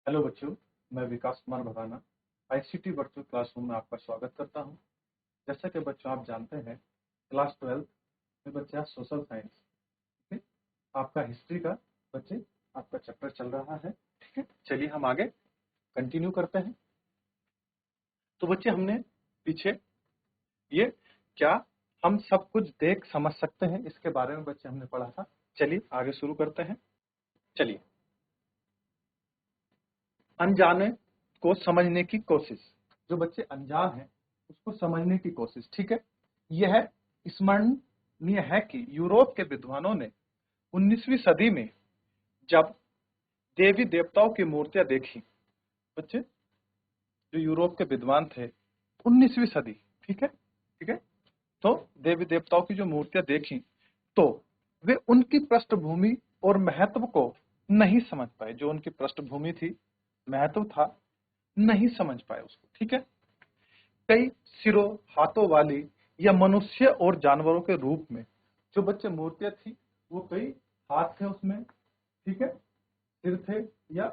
Hello बच्चों, मैं विकास Kumar भगाना ICT virtual classroom में आपका स्वागत करता हूं। जैसा कि बच्चों आप जानते हैं, क्लास 12 में बच्चे आज सोशल साइंस, ठीक है, आपका हिस्ट्री का बच्चे आपका चैप्टर चल रहा है। ठीक है, चलिए हम आगे कंटिन्यू करते हैं। तो बच्चे हमने पीछे ये क्या हम सब कुछ देख समझ सकते हैं, इसके बारे में बच्चे हमने पढ़ा था। चलिए आगे शुरू करते हैं। चलिए, अनजाने को समझने की कोशिश। जो बच्चे अनजान हैं उसको समझने की कोशिश। ठीक है, यह स्मरणीय है कि यूरोप के विद्वानों ने 19वीं सदी में जब देवी देवताओं की मूर्तियां देखी, बच्चे जो यूरोप के विद्वान थे 19वीं सदी, ठीक है, तो देवी देवताओं की जो मूर्तियां देखी तो वे उनकी पृष्ठभूमि और महत्व को नहीं समझ पाए। जो उनकी पृष्ठभूमि थी, महत्व था, नहीं समझ पाए उसको। ठीक है, कई सिरों हाथों वाली या मनुष्य और जानवरों के रूप में जो बच्चे मूर्तियां थी, वो कई हाथ थे उसमें, ठीक है, सिर थे, या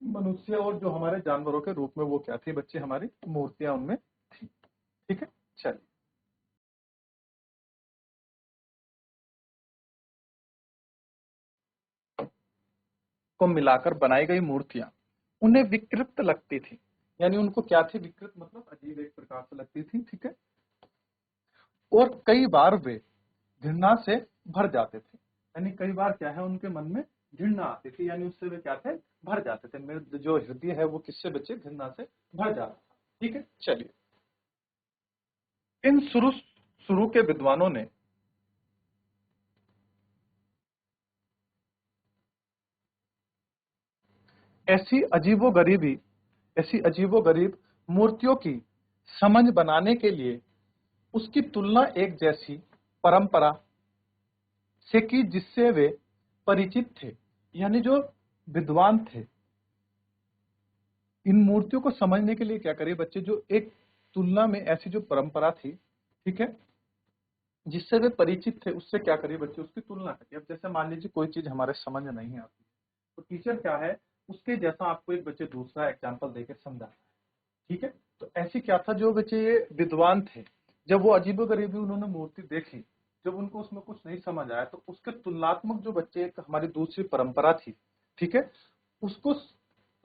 मनुष्य और जो हमारे जानवरों के रूप में वो क्या थी बच्चे, हमारी मूर्तियां उनमें थी। ठीक है, चलिए को मिलाकर बनाई गई मूर्तियां उन्हें विकृत लगती थी। यानी उनको क्या थी, विकृत मतलब अजीब एक प्रकार से लगती थी। ठीक है, और कई बार वे घृणा से भर जाते थे। यानी कई बार क्या है, उनके मन में घृणा आती थी, यानी उससे वे क्या थे, भर जाते थे। मेरे जो हृदय है वो किससे बच्चे, घृणा से भर जाता था। ठीक है, चलिए, इन शुरू शुरू के विद्वानों ने ऐसी अजीबोगरीब मूर्तियों की समझ बनाने के लिए उसकी तुलना एक जैसी परंपरा से की जिससे वे परिचित थे। यानी जो विद्वान थे, इन मूर्तियों को समझने के लिए क्या करिए बच्चे, जो एक तुलना में ऐसी जो परंपरा थी, ठीक है, जिससे वे परिचित थे, उससे क्या करिए बच्चे, उसकी तुलना करिए। अब जैसे मान लीजिए कोई चीज हमारे समझ नहीं आती, तो टीचर क्या है, उसके जैसा आपको एक बच्चे दूसरा एग्जाम्पल देकर समझा। ठीक है, तो ऐसी क्या था, जो बच्चे ये विद्वान थे, जब वो अजीबोगरीबी उन्होंने मूर्ति देखी, जब उनको उसमें कुछ नहीं समझ आया, तो उसके तुलनात्मक जो बच्चे एक हमारी दूसरी परंपरा थी, ठीक है, उसको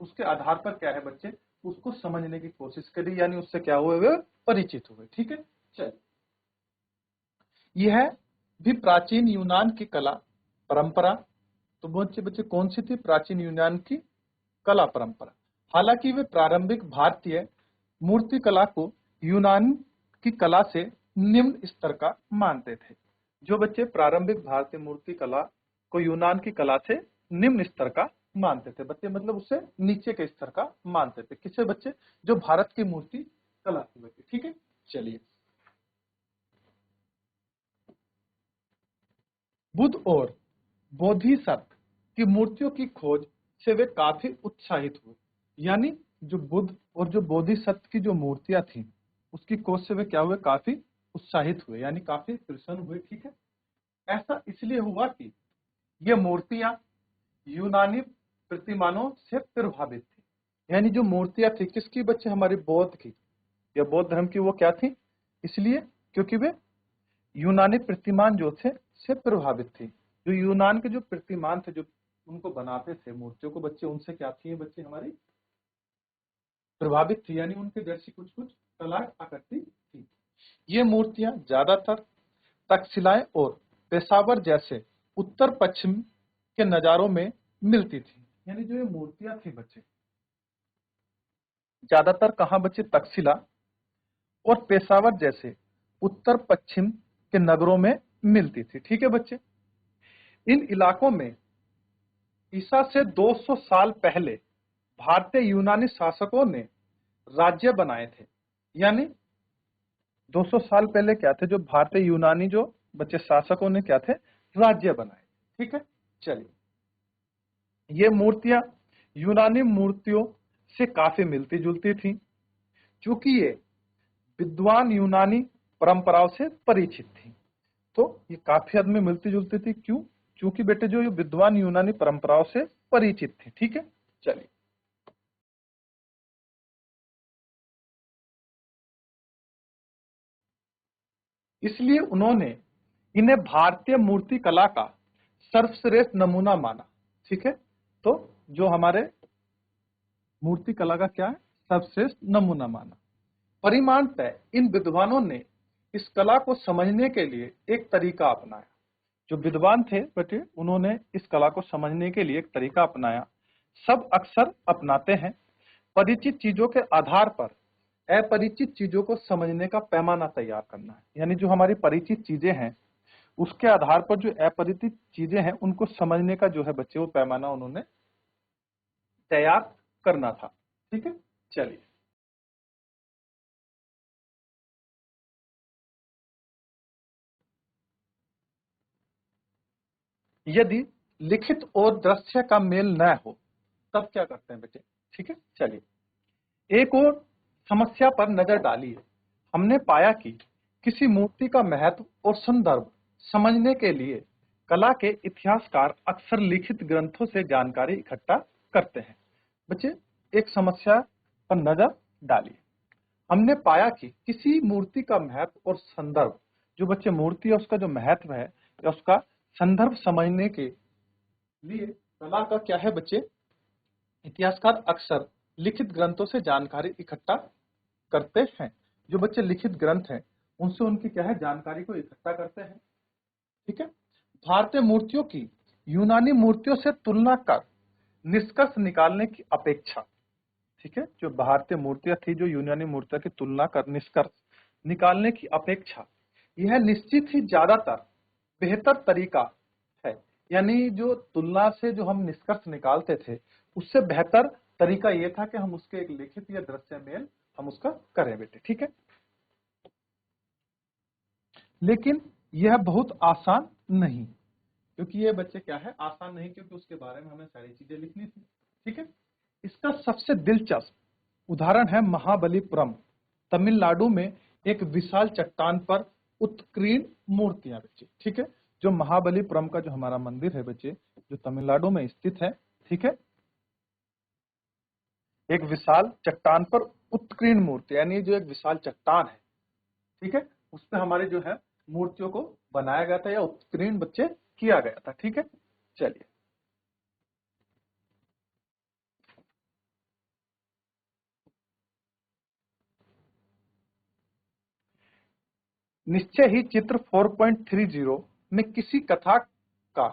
उसके आधार पर क्या है बच्चे, उसको समझने की कोशिश करी, यानी उससे क्या हुए, वे परिचित हुए। ठीक है, चलिए, यह भी प्राचीन यूनान की कला परंपरा। तो बच्चे बच्चे कौन सी थी, प्राचीन यूनान की कला परंपरा। हालांकि वे प्रारंभिक भारतीय मूर्ति कला को यूनान की कला से निम्न स्तर का मानते थे। जो बच्चे प्रारंभिक भारतीय मूर्ति कला को यूनान की कला से निम्न स्तर का मानते थे, बच्चे मतलब उससे नीचे के स्तर का मानते थे। किसे बच्चे, जो भारत की मूर्ति कला थी बच्चे। ठीक है, चलिए, बुद्ध और बोधिसत्व की मूर्तियों की खोज से वे काफी उत्साहित हुए। यानी जो बुद्ध और जो बोधिसत्व की जो मूर्तियां थी, उसकी खोज से वे क्या हुए, काफी उत्साहित हुए, यानी काफी प्रसन्न हुए। ठीक है, ऐसा इसलिए हुआ कि ये मूर्तियां यूनानी प्रतिमानों से प्रभावित थी। यानी जो मूर्तियां थी किसकी बच्चे, हमारी बौद्ध की या बौद्ध धर्म की, वो क्या थी, इसलिए क्योंकि वे यूनानी प्रतिमान जो थे से प्रभावित थी। जो यूनान के जो प्रतिमान थे, जो उनको बनाते थे मूर्तियों को बच्चे, उनसे क्या थी बच्चे, हमारी प्रभावित थी, यानी उनके जैसी कुछ कुछ कला आकृति थी। ये मूर्तियां ज्यादातर तक्षशिलाएं और पेशावर जैसे उत्तर पश्चिम के नजारों में मिलती थी। यानी जो ये मूर्तियां थी बच्चे, ज्यादातर कहां बच्चे, तक्षशिला और पेशावर जैसे उत्तर पश्चिम के नगरों में मिलती थी। ठीक है बच्चे, इन इलाकों में ईसा से 200 साल पहले भारतीय यूनानी शासकों ने राज्य बनाए थे। यानी 200 साल पहले क्या थे, जो भारतीय यूनानी जो बच्चे शासकों ने क्या थे, राज्य बनाए। ठीक है, चलिए, ये मूर्तियां यूनानी मूर्तियों से काफी मिलती जुलती थी, क्योंकि ये विद्वान यूनानी परंपराओं से परिचित थी। तो ये काफी हद में मिलती जुलती थी, क्यों, क्योंकि बेटे जो ये विद्वान यूनानी परंपराओं से परिचित थी। ठीक है, चलिए, इसलिए उन्होंने इन्हें भारतीय मूर्ति कला का सर्वश्रेष्ठ नमूना माना। ठीक है, तो जो हमारे मूर्ति कला का क्या है, सर्वश्रेष्ठ नमूना माना। परिमाणतः इन विद्वानों ने इस कला को समझने के लिए एक तरीका अपनाया। जो विद्वान थे बेटे, उन्होंने इस कला को समझने के लिए एक तरीका अपनाया। सब अक्सर अपनाते हैं। परिचित चीजों के आधार पर अपरिचित चीजों को समझने का पैमाना तैयार करना है। यानी जो हमारी परिचित चीजें हैं उसके आधार पर जो अपरिचित चीजें हैं उनको समझने का जो है बच्चे वो पैमाना उन्होंने तैयार करना था। ठीक है, चलिए यदि लिखित और दृश्य का मेल न हो तब क्या करते हैं बेटे। ठीक है, चलिए एक और समस्या पर नजर डालिए। हमने पाया कि किसी मूर्ति का महत्व और संदर्भ समझने के लिए कला के इतिहासकार अक्सर लिखित ग्रंथों से जानकारी इकट्ठा करते हैं। बच्चे एक समस्या पर नजर डालिए। हमने पाया कि किसी मूर्ति का महत्व और संदर्भ, जो बच्चे मूर्ति है उसका जो महत्व है या उसका संदर्भ समझने के लिए कला का क्या है बच्चे, इतिहासकार अक्सर लिखित ग्रंथों से जानकारी इकट्ठा करते हैं। जो बच्चे लिखित ग्रंथ हैं उनसे उनकी क्या है, जानकारी को इकट्ठा करते हैं। ठीक है, भारतीय मूर्तियों की यूनानी मूर्तियों से तुलना कर निष्कर्ष निकालने की अपेक्षा, ठीक है, जो भारतीय मूर्तियां थी जो यूनानी मूर्तियों की तुलना कर निष्कर्ष निकालने की अपेक्षा यह निश्चित ही ज्यादातर बेहतर तरीका है। यानी जो तुलना से जो हम निष्कर्ष निकालते थे उससे बेहतर तरीका यह था कि हम उसके एक लिखित या दृश्य मेल हम उसका करें बेटे। ठीक है, लेकिन यह बहुत आसान नहीं, क्योंकि ये बच्चे क्या है, आसान नहीं, क्योंकि उसके बारे में हमें सारी चीजें लिखनी थी। ठीक है, इसका सबसे दिलचस्प उदाहरण है महाबलीपुरम, तमिलनाडु में एक विशाल चट्टान पर उत्कीर्ण मूर्तियां बच्चे। ठीक है, जो महाबलीपुरम का जो हमारा मंदिर है बच्चे, जो तमिलनाडु में स्थित है। ठीक है, एक विशाल चट्टान पर उत्कीर्ण मूर्ति, यानी जो एक विशाल चट्टान है, ठीक है, उस पर हमारे जो है मूर्तियों को बनाया गया था या उत्कीर्ण बच्चे किया गया था। ठीक है, चलिए निश्चय ही चित्र 4.30 में किसी कथा का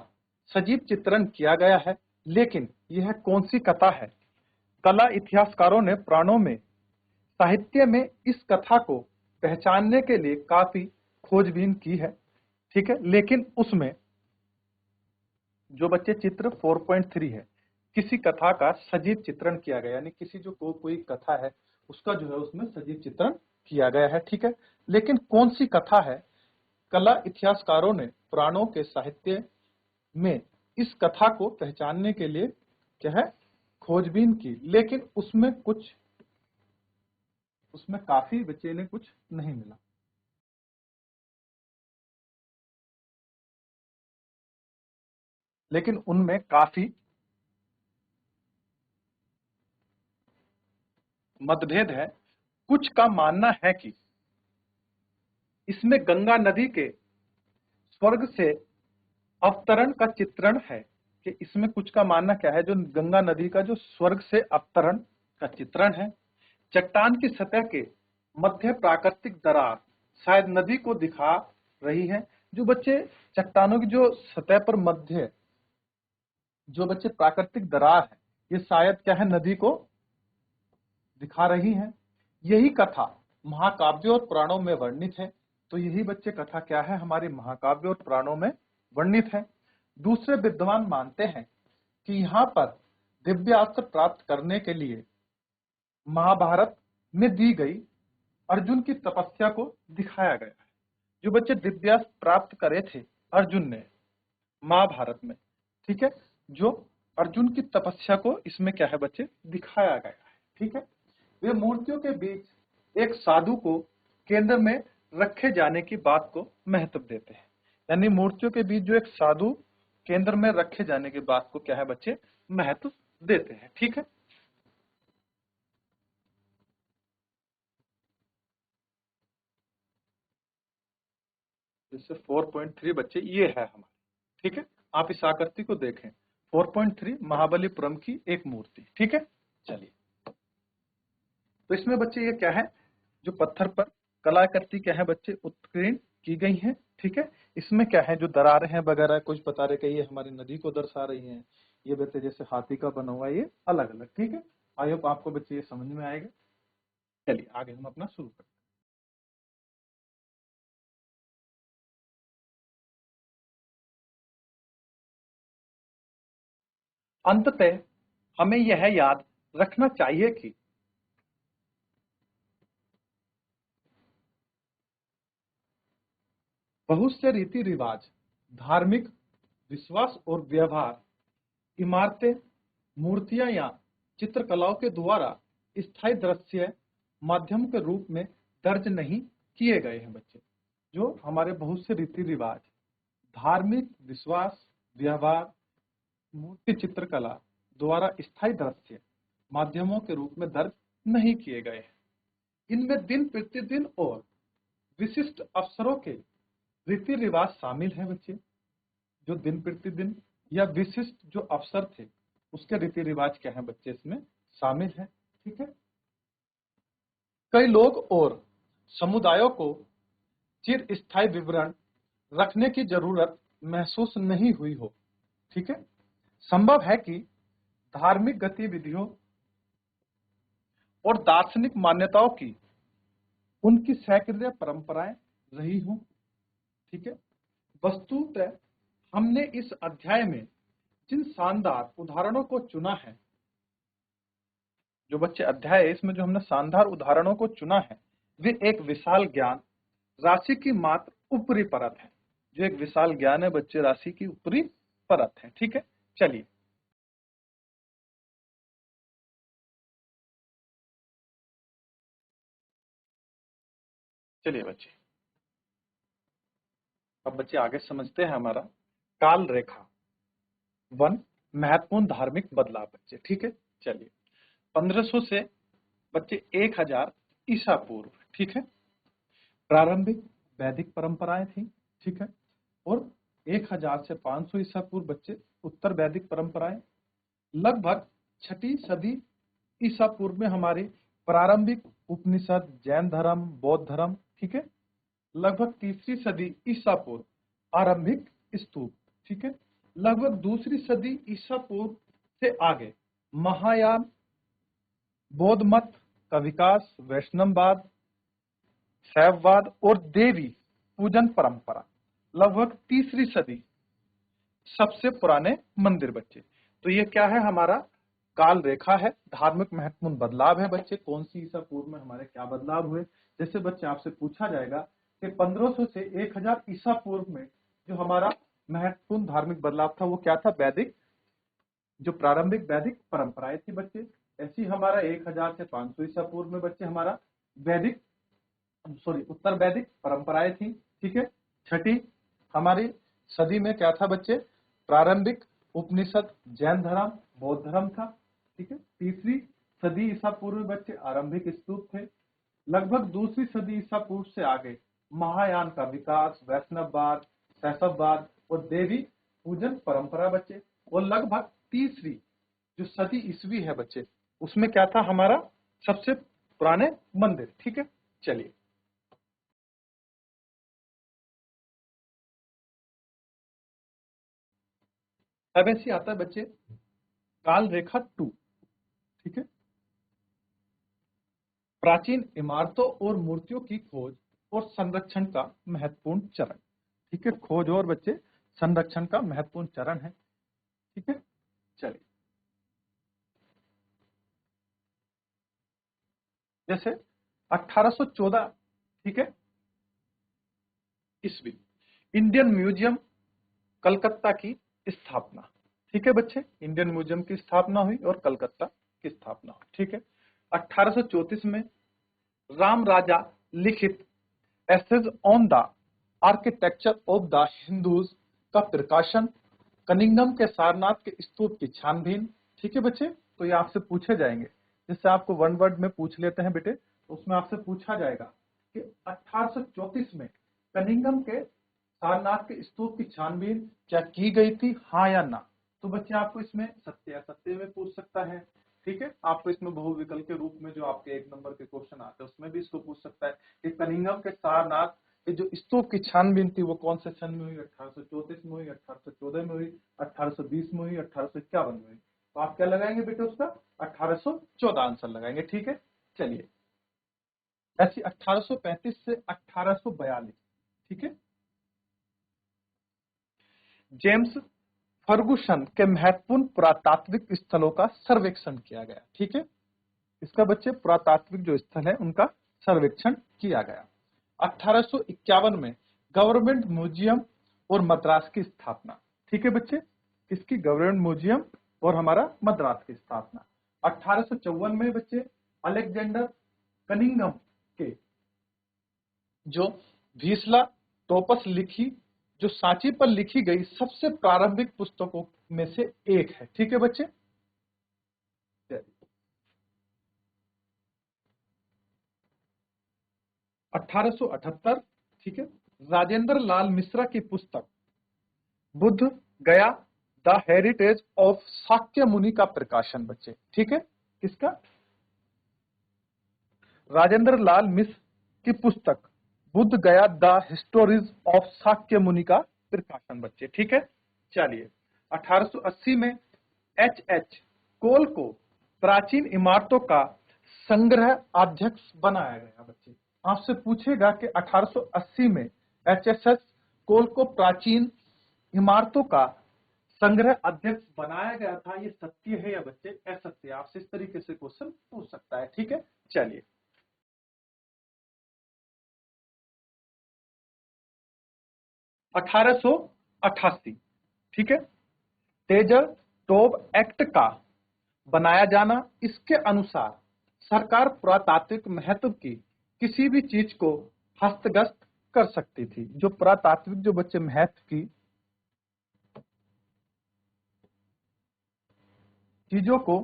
सजीव चित्रण किया गया है, लेकिन यह कौन सी कथा है। कला इतिहासकारों ने पुराणों में, साहित्य में इस कथा को पहचानने के लिए काफी खोजबीन की है। ठीक है, लेकिन उसमें जो बच्चे चित्र 4.3 है, किसी कथा का सजीव चित्रण किया गया, यानी किसी जो कोई कथा है उसका जो है उसमें सजीव चित्रण किया गया है। ठीक है, लेकिन कौन सी कथा है। कला इतिहासकारों ने पुराणों के साहित्य में इस कथा को पहचानने के लिए क्या है, खोजबीन की, लेकिन उसमें काफी बच्चे ने कुछ नहीं मिला। लेकिन उनमें काफी मतभेद है। कुछ का मानना है कि इसमें गंगा नदी के स्वर्ग से अवतरण का चित्रण है। कि इसमें कुछ का मानना क्या है, जो गंगा नदी का जो स्वर्ग से अवतरण का चित्रण है। चट्टान की सतह के मध्य प्राकृतिक दरार शायद नदी को दिखा रही है। जो बच्चे चट्टानों की जो सतह पर मध्य जो बच्चे प्राकृतिक दरार है, ये शायद क्या है, नदी को दिखा रही है। यही कथा महाकाव्यों और पुराणों में वर्णित है। तो यही बच्चे कथा क्या है, हमारी महाकाव्य और पुराणों में वर्णित है। दूसरे विद्वान मानते हैं कि यहाँ पर दिव्यास्त्र प्राप्त करने के लिए महाभारत में दी गई अर्जुन की तपस्या को दिखाया गया है। जो बच्चे दिव्यास्त्र प्राप्त करे थे अर्जुन ने महाभारत में, ठीक है, जो अर्जुन की तपस्या को इसमें क्या है बच्चे, दिखाया गया है। ठीक है, वे मूर्तियों के बीच एक साधु को केंद्र में रखे जाने की बात को महत्व देते हैं। यानी मूर्तियों के बीच जो एक साधु केंद्र में रखे जाने की बात को क्या है बच्चे, महत्व देते हैं। ठीक है, जैसे 4.3 बच्चे ये है हमारी, ठीक है। आप इस आकृति को देखें, 4.3 महाबलीपुरम की एक मूर्ति, ठीक है। चलिए, तो इसमें बच्चे ये क्या है, जो पत्थर पर कलाकृति क्या है बच्चे, उत्कीर्ण की गई है, ठीक है। इसमें क्या है, जो दरारें हैं वगैरह कुछ बता रहे कि ये हमारी नदी को दर्शा रही हैं, ये बच्चे जैसे हाथी का बना हुआ है, ये अलग अलग, ठीक है। आई होप आपको बच्चे ये समझ में आएगा। चलिए आगे हम अपना शुरू करते हैं। अंततः हमें यह याद रखना चाहिए कि बहुत से रीति रिवाज, धार्मिक विश्वास और व्यवहार इमारतें, मूर्तियां या चित्रकलाओं के द्वारा स्थायी दृश्य माध्यम के रूप में दर्ज नहीं किए गए हैं बच्चे। जो हमारे बहुत से रीति रिवाज, धार्मिक विश्वास, व्यवहार, मूर्ति, चित्रकला द्वारा स्थायी दृश्य माध्यमों के रूप में दर्ज नहीं किए गए हैं। इनमें दिन प्रतिदिन और विशिष्ट अवसरों के रीति रिवाज शामिल हैं बच्चे। जो दिन प्रतिदिन या विशिष्ट जो अवसर थे उसके रीति रिवाज क्या है बच्चे, इसमें शामिल है, ठीक है। कई लोग और समुदायों को चिर स्थायी विवरण रखने की जरूरत महसूस नहीं हुई हो, ठीक है। संभव है कि धार्मिक गतिविधियों और दार्शनिक मान्यताओं की उनकी सैकड़ों परंपराएं रही हों, ठीक है। वस्तुतः हमने इस अध्याय में जिन शानदार उदाहरणों को चुना है, जो बच्चे अध्याय है इसमें जो हमने शानदार उदाहरणों को चुना है, वे एक विशाल ज्ञान राशि की मात्र ऊपरी परत है। जो एक विशाल ज्ञान है बच्चे, राशि की ऊपरी परत है, ठीक है। चलिए चलिए बच्चे, अब बच्चे आगे समझते हैं हमारा काल रेखा वन, महत्वपूर्ण धार्मिक बदलाव बच्चे, ठीक है। चलिए, 1500 से बच्चे 1000 ईसा पूर्व, ठीक है, प्रारंभिक वैदिक परंपराएं थी, ठीक है। और 1000 से 500 ईसा पूर्व बच्चे उत्तर वैदिक परंपराएं। लगभग 6ठी सदी ईसा पूर्व में हमारी प्रारंभिक उपनिषद, जैन धर्म, बौद्ध धर्म, ठीक है। लगभग 3री सदी ईसा पूर्व आरंभिक स्तूप, ठीक है। लगभग 2री सदी ईसा पूर्व से आगे महायान, बौद्ध मत का विकास, वैष्णववाद, शैववाद और देवी पूजन परंपरा। लगभग 3री सदी सबसे पुराने मंदिर बच्चे। तो ये क्या है, हमारा काल रेखा है, धार्मिक महत्वपूर्ण बदलाव है बच्चे। कौन सी ईसा पूर्व में हमारे क्या बदलाव हुए, जैसे बच्चे आपसे पूछा जाएगा कि 1500 से 1000 ईसा पूर्व में जो हमारा महत्वपूर्ण धार्मिक बदलाव था वो क्या था, वैदिक, जो प्रारंभिक वैदिक परंपराएं थी बच्चे। ऐसी हमारा 1000 से 500 ईसा पूर्व में बच्चे हमारा वैदिक, सॉरी, उत्तर वैदिक परंपराएं थी, ठीक है। 6ठी हमारी सदी में क्या था बच्चे, प्रारंभिक उपनिषद, जैन धर्म, बौद्ध धर्म था, ठीक है। 3री सदी ईसा पूर्व में बच्चे आरंभिक स्तूप थे। लगभग 2री सदी ईसा पूर्व से आगे महायान का विकास, वैष्णववाद, शैशववाद और देवी पूजन परंपरा बच्चे। और लगभग 3री जो सदी ईसवी है बच्चे, उसमें क्या था, हमारा सबसे पुराने मंदिर, ठीक है। चलिए, अब ऐसी आता है बच्चे काल रेखा 2, ठीक है। प्राचीन इमारतों और मूर्तियों की खोज और संरक्षण का महत्वपूर्ण चरण, ठीक है। खोज और बच्चे संरक्षण का महत्वपूर्ण चरण है, ठीक है। चलिए, जैसे 1814, ठीक है, ईस्वी, इंडियन म्यूजियम कलकत्ता की स्थापना, ठीक है बच्चे। इंडियन म्यूजियम की स्थापना हुई और कलकत्ता की स्थापना हुई, ठीक है। 1834 में राम राजा लिखित essays on the architecture of the Hindus का प्रकाशन, कनिंगम के सारनाथ के स्तूप की छानबीन, ठीक है बच्चे। तो ये आपसे पूछे जाएंगे, जिससे आपको वन वर्ड में पूछ लेते हैं बेटे, तो उसमें आपसे पूछा जाएगा कि 1834 में कनिंगम के सारनाथ के स्तूप की छानबीन क्या की गई थी, हाँ या ना? तो बच्चे आपको इसमें सत्य असत्य में पूछ सकता है, ठीक है। आपको इसमें बहुविकल्प के रूप में जो आपके 1 नंबर के क्वेश्चन आते हैं उसमें भी इसको पूछ सकता है कि कनिंघम के सारनाथ के जो स्तूप की छानबीन थी वो कौन से सन में हुई, 1834 में हुई, 1814 में हुई, 1820 में हुई, 1851 में हुई? तो आप क्या लगाएंगे बेटे उसका? 1814 आंसर लगाएंगे, ठीक है। चलिए, ऐसी 1835 से 1842, ठीक है, जेम्स फर्गुसन के महत्वपूर्ण पुरातात्विक स्थलों का सर्वेक्षण किया गया, ठीक है। इसका बच्चे पुरातात्विक जो स्थल है उनका सर्वेक्षण किया गया। 1851 में गवर्नमेंट म्यूजियम और मद्रास की स्थापना, ठीक है बच्चे, इसकी गवर्नमेंट म्यूजियम और हमारा मद्रास की स्थापना। 1854 में बच्चे अलेक्जेंडर कनिंघम के जो भीसला टोपस लिखी, जो सांची पर लिखी गई सबसे प्रारंभिक पुस्तकों में से एक है, ठीक है बच्चे। 1878, ठीक है, राजेंद्र लाल मिश्रा की पुस्तक बुद्ध गया द हेरिटेज ऑफ शाक्य मुनि का प्रकाशन बच्चे, ठीक है। किसका? राजेंद्र लाल मिश्र की पुस्तक बुद्ध गया द हिस्टोरीज ऑफ शाक्य मुनि का प्रकाशन बच्चे, ठीक है। चलिए, 1880 में एच कोल को प्राचीन इमारतों का संग्रह अध्यक्ष बनाया गया बच्चे। आपसे पूछेगा कि 1880 में एच कोल को प्राचीन इमारतों का संग्रह अध्यक्ष बनाया गया था, ये सत्य है या बच्चे असत्य? आपसे इस तरीके से क्वेश्चन पूछ सकता है, ठीक है। चलिए, 1888, ठीक है, तेजर टोब एक्ट का बनाया जाना, इसके अनुसार सरकार पुरातात्विक महत्व की किसी भी चीज को हस्तगत कर सकती थी। जो पुरातात्विक जो बच्चे महत्व की चीजों को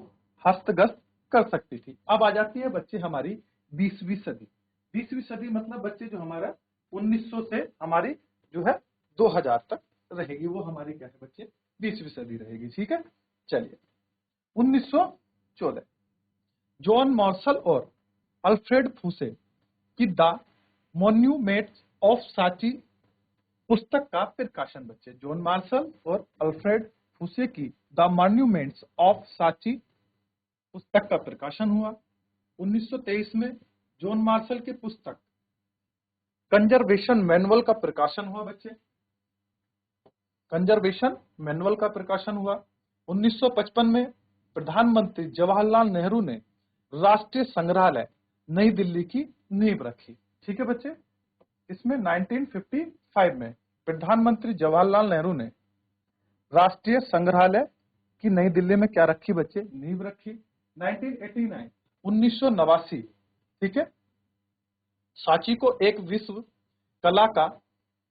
हस्तगत कर सकती थी। अब आ जाती है बच्चे हमारी 20वीं सदी। 20वीं सदी मतलब बच्चे जो हमारा 1900 से हमारी जो है 2000 तक रहेगी, वो हमारी क्या है बच्चे? 20वीं सदी रहेगी, ठीक है। चलिए, 1914 जॉन मार्शल और अल्फ्रेड फूसे की द मॉन्यूमेंट्स ऑफ सांची पुस्तक का प्रकाशन बच्चे। जॉन मार्शल और अल्फ्रेड फूसे की द मॉन्यूमेंट्स ऑफ सांची पुस्तक का प्रकाशन हुआ। 1923 में जॉन मार्शल की पुस्तक कंजर्वेशन मैनुअल का प्रकाशन हुआ बच्चे। कंजर्वेशन मैनुअल का प्रकाशन हुआ। 1955 में प्रधानमंत्री जवाहरलाल नेहरू ने राष्ट्रीय संग्रहालय नई दिल्ली की नींव रखी, ठीक है बच्चे। इसमें 1955 में प्रधानमंत्री जवाहरलाल नेहरू ने राष्ट्रीय संग्रहालय की नई दिल्ली में क्या रखी बच्चे? नींव रखी। 1989 1989, ठीक है, सांची को एक विश्व कला का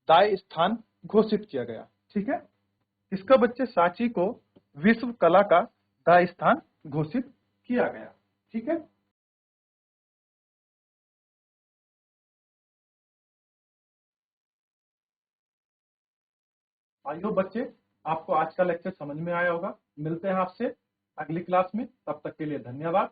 दाय स्थान घोषित किया गया, ठीक है। इसका बच्चे सांची को विश्व कला का दाय स्थान घोषित किया गया, ठीक है। आइयो बच्चे, आपको आज का लेक्चर समझ में आया होगा। मिलते हैं आपसे अगली क्लास में, तब तक के लिए धन्यवाद।